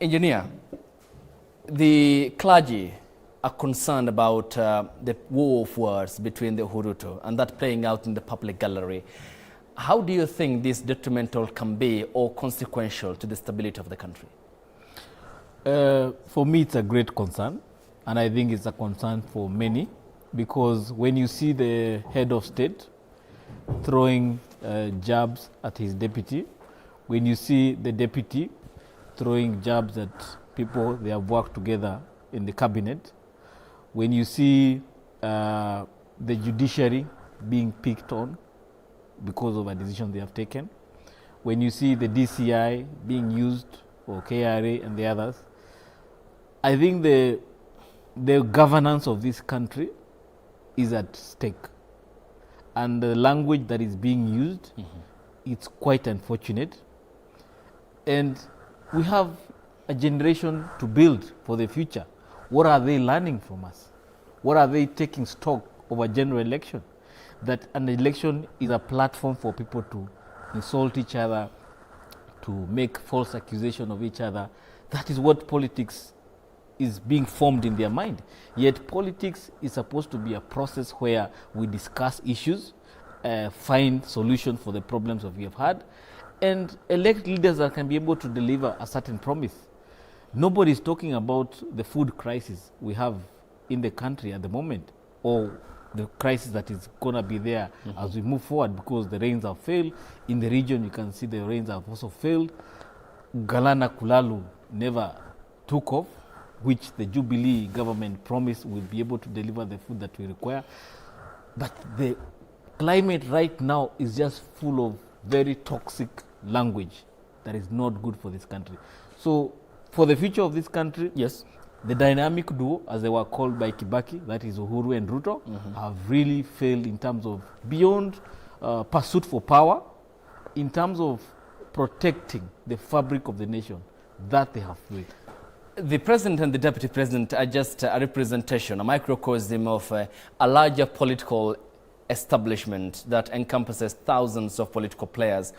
Engineer, the clergy are concerned about the war of words between the Hurutu and that playing out in the public gallery. How do you think this detrimental can be or consequential to the stability of the country? For me, it's a great concern, and I think it's a concern for many, because when you see the head of state throwing jabs at his deputy, when you see the deputy throwing jabs at people they have worked together in the cabinet, when you see the judiciary being picked on because of a decision they have taken, when you see the DCI being used, or KRA and the others, I think the governance of this country is at stake. And the language that is being used, it's quite unfortunate. And we have a generation to build for the future. What are they learning from us? What are they taking stock of a general election? That an election is a platform for people to insult each other, to make false accusation of each other. That is what politics is being formed in their mind. Yet politics is supposed to be a process where we discuss issues, find solutions for the problems that we have had, and elect leaders that can be able to deliver a certain promise. Nobody is talking about the food crisis we have in the country at the moment, or the crisis that is going to be there as we move forward, because the rains have failed. In the region, you can see the rains have also failed. Galana Kulalu never took off, which the Jubilee government promised will be able to deliver the food that we require. But the climate right now is just full of very toxic language that is not good for this country. So for the future of this country, yes, the dynamic duo, as they were called by Kibaki, that is Uhuru and Ruto, have really failed in terms of beyond pursuit for power, in terms of protecting the fabric of the nation, that they have failed. The president and the deputy president are just a representation, a microcosm of a larger political establishment that encompasses thousands of political players.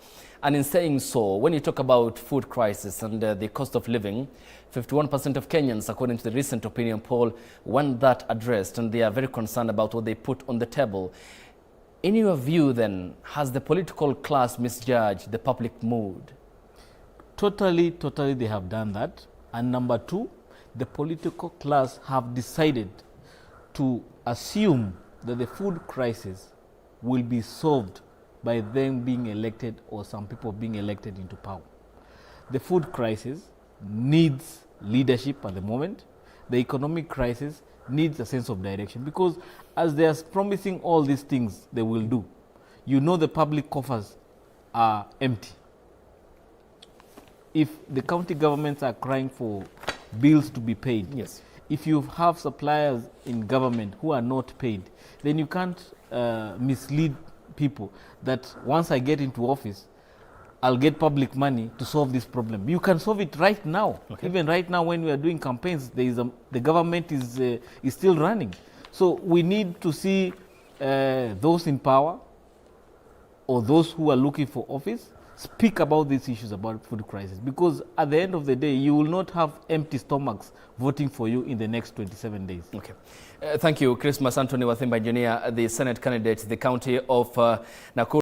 And in saying so, when you talk about food crisis and the cost of living, 51% of Kenyans, according to the recent opinion poll, want that addressed, and they are very concerned about what they put on the table. In your view then, has the political class misjudged the public mood? Totally they have done that. And number two, the political class have decided to assume that the food crisis will be solved by them being elected, or some people being elected into power. The food crisis needs leadership at the moment. The economic crisis needs a sense of direction, because as they are promising all these things they will do, you know the public coffers are empty. If the county governments are crying for bills to be paid, yes, if you have suppliers in government who are not paid, then you can't mislead people that once I get into office, I'll get public money to solve this problem. You can solve it right now. Okay. Even right now when we are doing campaigns, the government is still running. So we need to see those in power or those who are looking for office speak about these issues about food crisis, because at the end of the day, you will not have empty stomachs voting for you in the next 27 days. Okay. Thank you, Christmas Anthony Wathimba, engineer, the Senate candidate, the county of Nakuru.